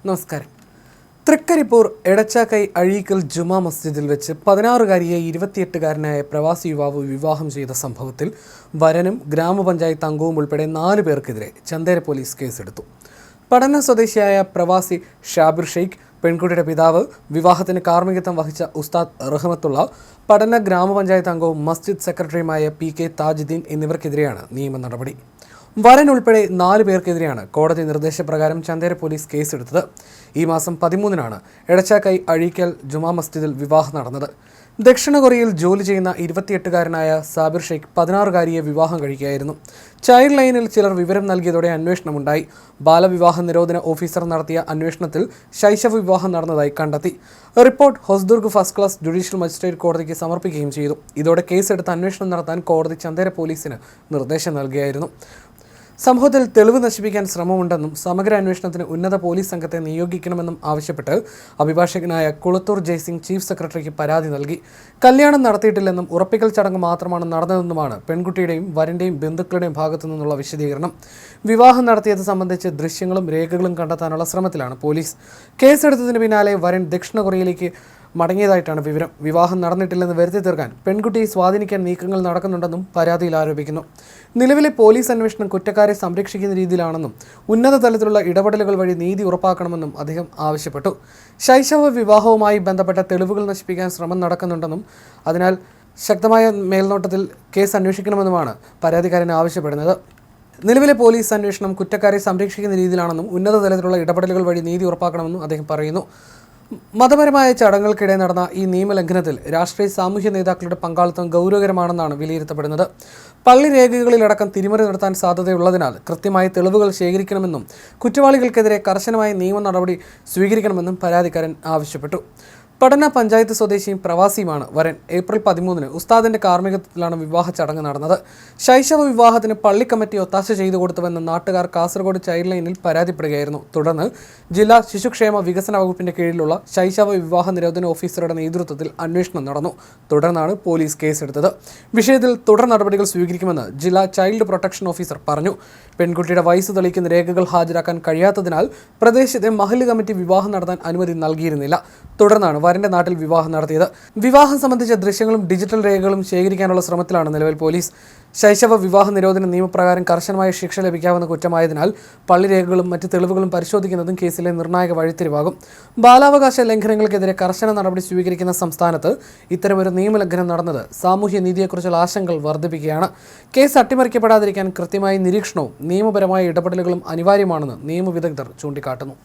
നമസ്കാരം. തൃക്കരിപ്പൂർ എടച്ചാക്കൈ അഴീക്കൽ ജുമാ മസ്ജിദിൽ വെച്ച് 16-കാരിയെ 28-കാരനായ പ്രവാസി യുവാവ് വിവാഹം ചെയ്ത സംഭവത്തിൽ വരനും ഗ്രാമപഞ്ചായത്ത് അംഗവും ഉൾപ്പെടെ 4 പേർക്കെതിരെ ചന്തേര പോലീസ് കേസെടുത്തു. പഠന സ്വദേശിയായ പ്രവാസി ഷാബിർ ഷെയ്ഖ്, പെൺകുട്ടിയുടെ പിതാവ്, വിവാഹത്തിന് കാർമ്മികത്വം വഹിച്ച ഉസ്താദ് റഹ്മത്തുള്ള, പഠന ഗ്രാമപഞ്ചായത്ത് അംഗവും മസ്ജിദ് സെക്രട്ടറിയുമായ PK താജുദ്ദീൻ എന്നിവർക്കെതിരെയാണ് നിയമ നടപടി. വരൻ ഉൾപ്പെടെ 4 പേർക്കെതിരെയാണ് കോടതി നിർദ്ദേശപ്രകാരം ചന്തേര പോലീസ് കേസെടുത്തത്. ഈ മാസം 13-നാണ് എടച്ചാക്കൈ അഴീക്കൽ ജുമാ മസ്ജിദിൽ വിവാഹം നടന്നത്. ദക്ഷിണ കൊറിയയിൽ ജോലി ചെയ്യുന്ന 28-കാരനായ സാബിർ ഷെയ്ഖ് 16-കാരിയെ വിവാഹം കഴിക്കുകയായിരുന്നു. ചൈൽഡ് ലൈനിൽ ചിലർ വിവരം നൽകിയതോടെ അന്വേഷണമുണ്ടായി. ബാലവിവാഹ നിരോധന ഓഫീസർ നടത്തിയ അന്വേഷണത്തിൽ ശൈശവ വിവാഹം നടന്നതായി കണ്ടെത്തി. Report Hosdurg first class judicial magistrate കോടതിക്ക് സമർപ്പിക്കുകയും ചെയ്തു. ഇതോടെ കേസെടുത്ത് അന്വേഷണം നടത്താൻ കോടതി ചന്തേര പോലീസിന് നിർദ്ദേശം നൽകിയായിരുന്നു. സംഭവത്തിൽ തെളിവ് നശിപ്പിക്കാൻ ശ്രമമുണ്ടെന്നും സമഗ്ര അന്വേഷണത്തിന് ഉന്നത പോലീസ് സംഘത്തെ നിയോഗിക്കണമെന്നും ആവശ്യപ്പെട്ട് അഭിഭാഷകനായ കുളത്തൂർ ജയ്സിംഗ് ചീഫ് സെക്രട്ടറിക്ക് പരാതി നൽകി. കല്യാണം നടത്തിയിട്ടില്ലെന്നും ഉറപ്പിക്കൽ ചടങ്ങ് മാത്രമാണ് നടന്നതെന്നുമാണ് പെൺകുട്ടിയുടെയും വരന്റെയും ബന്ധുക്കളുടെയും ഭാഗത്തു നിന്നുള്ള വിശദീകരണം. വിവാഹം നടത്തിയത് സംബന്ധിച്ച് ദൃശ്യങ്ങളും രേഖകളും കണ്ടെത്താനുള്ള ശ്രമത്തിലാണ് പോലീസ്. കേസെടുത്തതിന് പിന്നാലെ വരൻ ദക്ഷിണ കൊറിയയിലേക്ക് മടങ്ങിയതായിട്ടാണ് വിവരം. വിവാഹം നടന്നിട്ടില്ലെന്ന് വരുത്തി തീർക്കാൻ പെൺകുട്ടിയെ സ്വാധീനിക്കാൻ നീക്കങ്ങൾ നടക്കുന്നുണ്ടെന്നും പരാതിയിൽ ആരോപിക്കുന്നു. നിലവിലെ പോലീസ് അന്വേഷണം കുറ്റക്കാരെ സംരക്ഷിക്കുന്ന രീതിയിലാണെന്നും ഉന്നത തലത്തിലുള്ള ഇടപെടലുകൾ വഴി നീതി ഉറപ്പാക്കണമെന്നും അദ്ദേഹം ആവശ്യപ്പെട്ടു. ശൈശവ വിവാഹവുമായി ബന്ധപ്പെട്ട തെളിവുകൾ നശിപ്പിക്കാൻ ശ്രമം നടക്കുന്നുണ്ടെന്നും അതിനാൽ ശക്തമായ മേൽനോട്ടത്തിൽ കേസ് അന്വേഷിക്കണമെന്നുമാണ് പരാതിക്കാരൻ ആവശ്യപ്പെടുന്നത്. നിലവിലെ പോലീസ് അന്വേഷണം കുറ്റക്കാരെ സംരക്ഷിക്കുന്ന രീതിയിലാണെന്നും ഉന്നത തലത്തിലുള്ള ഇടപെടലുകൾ വഴി നീതി ഉറപ്പാക്കണമെന്നും അദ്ദേഹം പറയുന്നു. മതപരമായ ചടങ്ങുകൾക്കിടെ നടന്ന ഈ നിയമലംഘനത്തിൽ രാഷ്ട്രീയ സാമൂഹ്യ നേതാക്കളുടെ പങ്കാളിത്തം ഗൗരവകരമാണെന്നാണ് വിലയിരുത്തപ്പെടുന്നത്. പള്ളി രേഖകളിലടക്കം തിരിമറി നടത്താൻ സാധ്യതയുള്ളതിനാൽ കൃത്യമായ തെളിവുകൾ ശേഖരിക്കണമെന്നും കുറ്റവാളികൾക്കെതിരെ കർശനമായ നിയമ നടപടി സ്വീകരിക്കണമെന്നും പരാതിക്കാരൻ ആവശ്യപ്പെട്ടു. പഠന പഞ്ചായത്ത് സ്വദേശിയും പ്രവാസിയുമാണ് വരൻ. ഏപ്രിൽ 13-ന് ഉസ്താദിന്റെ കാർമ്മികത്വത്തിലാണ് വിവാഹ ചടങ്ങ് നടന്നത്. ശൈശവ വിവാഹത്തിന് പള്ളി കമ്മിറ്റി ഒത്താശ ചെയ്തു കൊടുത്തുവെന്ന് നാട്ടുകാർ കാസർഗോഡ് ചൈൽഡ് ലൈനിൽ പരാതിപ്പെടുകയായിരുന്നു. തുടർന്ന് ജില്ലാ ശിശുക്ഷേമ വികസന വകുപ്പിന്റെ കീഴിലുള്ള ശൈശവ വിവാഹ നിരോധന ഓഫീസറുടെ നേതൃത്വത്തിൽ അന്വേഷണം നടന്നു. തുടർന്നാണ് പോലീസ് കേസെടുത്തത്. വിഷയത്തിൽ തുടർ നടപടികൾ സ്വീകരിക്കുമെന്ന് ജില്ലാ ചൈൽഡ് പ്രൊട്ടക്ഷൻ ഓഫീസർ പറഞ്ഞു. പെൺകുട്ടിയുടെ വയസ്സ് തെളിയിക്കുന്ന രേഖകൾ ഹാജരാക്കാൻ കഴിയാത്തതിനാൽ പ്രദേശത്തെ മഹല്ല് കമ്മിറ്റി വിവാഹം നടത്താൻ അനുമതി നൽകിയിരുന്നില്ല. തുടർന്നാണ് വരന്റെ നാട്ടിൽ വിവാഹം നടത്തിയത്. വിവാഹം സംബന്ധിച്ച ദൃശ്യങ്ങളും ഡിജിറ്റൽ രേഖകളും ശേഖരിക്കാനുള്ള ശ്രമത്തിലാണ് നിലവിൽ പോലീസ്. ശൈശവ വിവാഹ നിരോധന നിയമപ്രകാരം കർശനമായ ശിക്ഷ ലഭിക്കാവുന്ന കുറ്റമായതിനാൽ പള്ളി രേഖകളും മറ്റ് തെളിവുകളും പരിശോധിക്കുന്നതും കേസിലെ നിർണായക വഴിത്തിരിവാകും. ബാലാവകാശ ലംഘനങ്ങൾക്കെതിരെ കർശന നടപടി സ്വീകരിക്കുന്ന സംസ്ഥാനത്ത് ഇത്തരമൊരു നിയമലംഘനം നടന്നത് സാമൂഹ്യ നീതിയെക്കുറിച്ചുള്ള ആശങ്കകൾ വർദ്ധിപ്പിക്കുകയാണ്. കേസ് അട്ടിമറിക്കപ്പെടാതിരിക്കാൻ കൃത്യമായ നിരീക്ഷണവും നിയമപരമായ ഇടപെടലുകളും അനിവാര്യമാണെന്ന് നിയമവിദഗ്ധർ ചൂണ്ടിക്കാട്ടുന്നു.